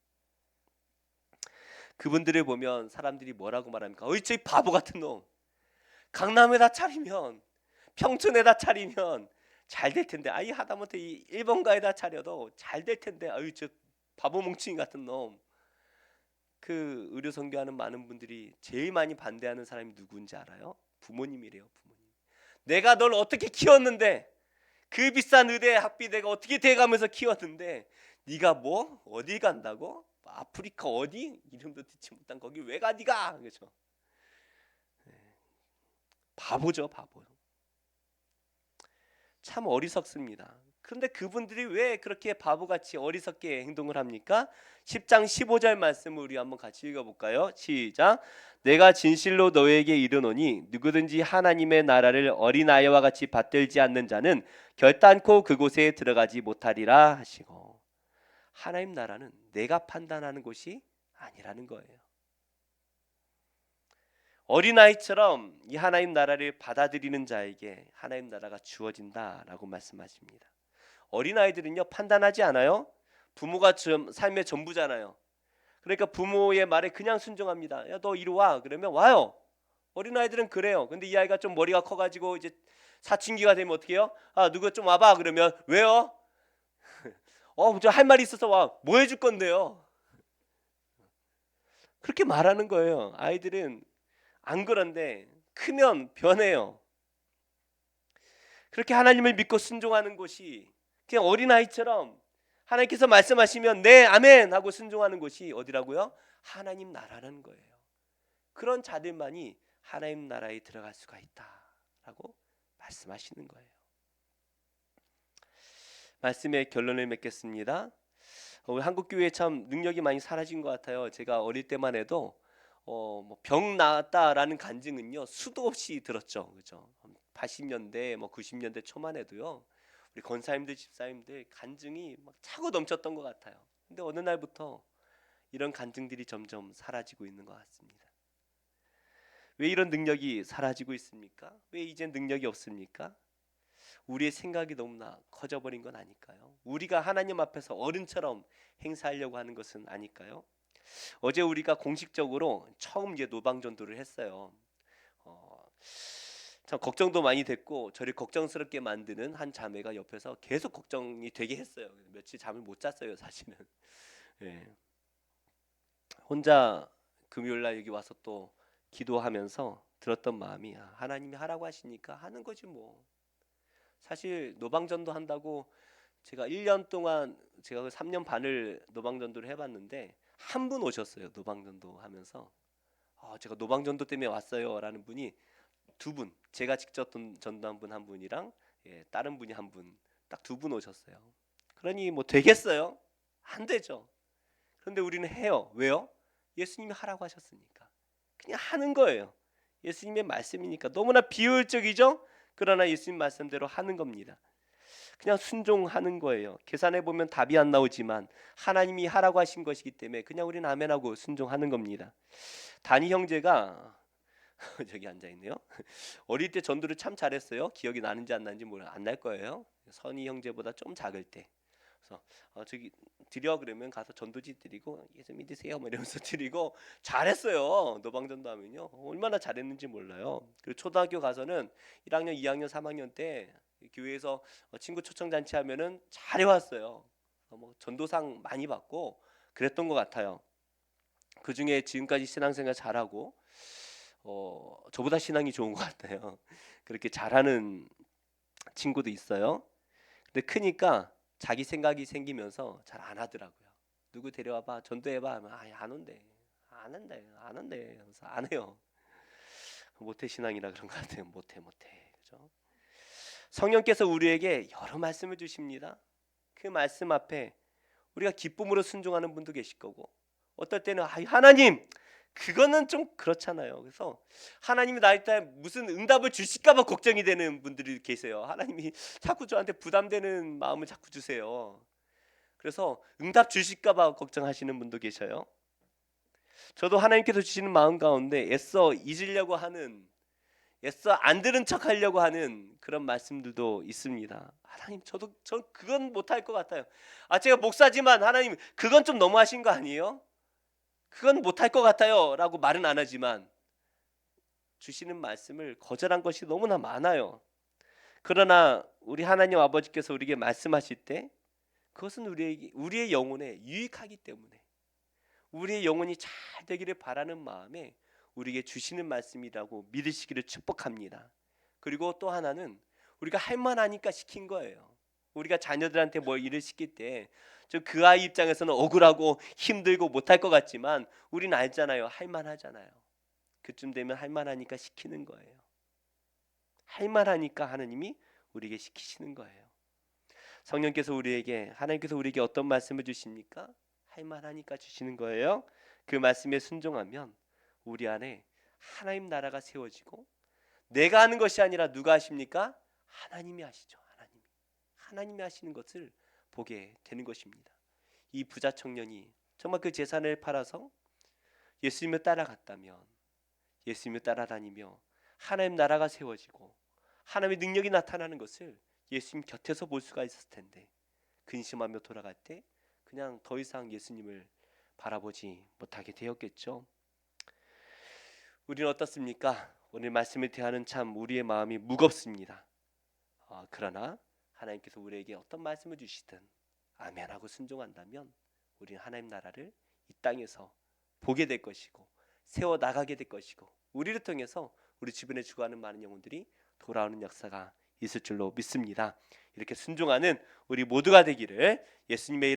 그분들을 보면 사람들이 뭐라고 말합니까? 어이 저 바보 같은 놈, 강남에다 차리면, 평촌에다 차리면 잘 될 텐데, 아이 하다못해 이 일본가에다 차려도 잘 될 텐데, 아유 저 바보 뭉치기 같은 놈. 그 의료 선교하는 많은 분들이 제일 많이 반대하는 사람이 누구인지 알아요? 부모님이래요. 부모님. 내가 널 어떻게 키웠는데, 그 비싼 의대 학비 내가 어떻게 대가면서 키웠는데 네가 뭐 어디 간다고? 아프리카 어디? 이름도 듣지 못한 거기 왜 가 네가? 그렇죠. 바보죠, 바보. 참 어리석습니다. 그런데 그분들이 왜 그렇게 바보같이 어리석게 행동을 합니까? 10장 15절 말씀을 우리 한번 같이 읽어볼까요? 시작. 내가 진실로 너에게 이르노니 누구든지 하나님의 나라를 어린아이와 같이 받들지 않는 자는 결단코 그곳에 들어가지 못하리라 하시고, 하나님 나라는 내가 판단하는 곳이 아니라는 거예요. 어린아이처럼 이 하나님 나라를 받아들이는 자에게 하나님 나라가 주어진다라고 말씀하십니다. 어린아이들은요 판단하지 않아요. 부모가 삶의 전부잖아요. 그러니까 부모의 말에 그냥 순종합니다. 야 너 이리 와 그러면 와요. 어린아이들은 그래요. 근데 이 아이가 좀 머리가 커가지고 이제 사춘기가 되면 어떻게 해요? 아 누가 좀 와봐 그러면 왜요? 저 할 말이 있어서 와. 뭐 해줄 건데요? 그렇게 말하는 거예요. 아이들은 안 그런데 크면 변해요. 그렇게 하나님을 믿고 순종하는 것이 그냥 어린아이처럼 하나님께서 말씀하시면 네 아멘 하고 순종하는 것이 어디라고요? 하나님 나라라는 거예요. 그런 자들만이 하나님 나라에 들어갈 수가 있다라고 말씀하시는 거예요. 말씀의 결론을 맺겠습니다. 우리 한국 교회에 참 능력이 많이 사라진 것 같아요. 제가 어릴 때만 해도 병 나았다라는 간증은요 수도 없이 들었죠. 그죠? 80년대 90년대 초만 해도요 우리 권사님들 집사님들 간증이 막 차고 넘쳤던 것 같아요. 근데 어느 날부터 이런 간증들이 점점 사라지고 있는 것 같습니다. 왜 이런 능력이 사라지고 있습니까? 왜 이제 능력이 없습니까? 우리의 생각이 너무나 커져버린 건 아닐까요? 우리가 하나님 앞에서 어른처럼 행사하려고 하는 것은 아닐까요? 어제 우리가 공식적으로 처음 이제 노방전도를 했어요. 어, 참 걱정도 많이 됐고 저를 걱정스럽게 만드는 한 자매가 옆에서 계속 걱정이 되게 했어요. 며칠 잠을 못 잤어요, 사실은. 예. 혼자 금요일 날 여기 와서 또 기도하면서 들었던 마음이 하나님이 하라고 하시니까 하는 거지 뭐. 사실 노방전도 한다고 제가 1년 동안 제가 3년 반을 노방전도를 해봤는데 한 분 오셨어요. 노방전도 하면서 제가 노방전도 때문에 왔어요라는 분이 두 분, 제가 직접 전도한 분 한 분이랑 다른 분이 한 분, 딱 두 분 오셨어요. 그러니 뭐 되겠어요? 안 되죠. 그런데 우리는 해요. 왜요? 예수님이 하라고 하셨으니까. 그냥 하는 거예요. 예수님의 말씀이니까. 너무나 비효율적이죠? 그러나 예수님 말씀대로 하는 겁니다. 그냥 순종하는 거예요. 계산해 보면 답이 안 나오지만 하나님이 하라고 하신 것이기 때문에 그냥 우리는 아멘하고 순종하는 겁니다. 다니 형제가 저기 앉아 있네요. 어릴 때 전도를 참 잘했어요. 기억이 나는지 안 나는지 몰라. 안 날 거예요. 선희 형제보다 좀 작을 때. 그래서 저기 드려 그러면 가서 전도지 드리고 예수 믿으세요 뭐 이러면서 드리고 잘했어요. 노방전도 하면요. 얼마나 잘했는지 몰라요. 그리고 초등학교 가서는 1학년, 2학년, 3학년 때 교회에서 친구 초청 잔치 하면은 잘해왔어요. 뭐 전도상 많이 받고 그랬던 것 같아요. 그 중에 지금까지 신앙생활 잘하고 저보다 신앙이 좋은 것 같아요. 그렇게 잘하는 친구도 있어요. 근데 크니까 자기 생각이 생기면서 잘 안 하더라고요. 누구 데려와봐, 전도해봐 하면 안 온대, 안 한대, 안 한대, 그래서 안 해요. 모태 신앙이라 그런 것 같아요. 모태, 그죠? 성령께서 우리에게 여러 말씀을 주십니다. 그 말씀 앞에 우리가 기쁨으로 순종하는 분도 계실 거고, 어떨 때는 하나님 그거는 좀 그렇잖아요. 그래서 하나님이 나한테 무슨 응답을 주실까봐 걱정이 되는 분들이 계세요. 하나님이 자꾸 저한테 부담되는 마음을 자꾸 주세요. 그래서 응답 주실까봐 걱정하시는 분도 계셔요. 저도 하나님께서 주시는 마음 가운데 애써 잊으려고 하는, 애써 안 들은 척하려고 하는 그런 말씀들도 있습니다. 하나님 저 그건 못할 것 같아요. 제가 목사지만 하나님 그건 좀 너무하신 거 아니에요? 그건 못할 것 같아요 라고 말은 안 하지만 주시는 말씀을 거절한 것이 너무나 많아요. 그러나 우리 하나님 아버지께서 우리에게 말씀하실 때 그것은 우리의 영혼에 유익하기 때문에 우리의 영혼이 잘 되기를 바라는 마음에 우리에게 주시는 말씀이라고 믿으시기를 축복합니다. 그리고 또 하나는 우리가 할 만하니까 시킨 거예요. 우리가 자녀들한테 뭐 일을 시킬 때 그 아이 입장에서는 억울하고 힘들고 못할 것 같지만 우리는 알잖아요. 할 만하잖아요. 그쯤 되면 할 만하니까 시키는 거예요. 할 만하니까 하나님이 우리에게 시키시는 거예요. 성령께서 하나님께서 우리에게 어떤 말씀을 주십니까? 할 만하니까 주시는 거예요. 그 말씀에 순종하면 우리 안에 하나님 나라가 세워지고 내가 하는 것이 아니라 누가 하십니까? 하나님이 하시죠. 하나님이 하시는 것을 보게 되는 것입니다. 이 부자 청년이 정말 그 재산을 팔아서 예수님을 따라갔다면, 예수님을 따라다니며 하나님 나라가 세워지고 하나님의 능력이 나타나는 것을 예수님 곁에서 볼 수가 있었을 텐데 근심하며 돌아갈 때 그냥 더 이상 예수님을 바라보지 못하게 되었겠죠. 우리는 어떻습니까? 오늘 말씀을 대하는 참 우리의 마음이 무겁습니다. 그러나 하나님께서 우리에게 어떤 말씀을 주시든 아멘하고 순종한다면 우리는 하나님 나라를 이 땅에서 보게 될 것이고 세워 나가게 될 것이고 우리를 통해서 우리 주변에 죽어가는 많은 영혼들이 돌아오는 역사가 있을 줄로 믿습니다. 이렇게 순종하는 우리 모두가 되기를 예수님의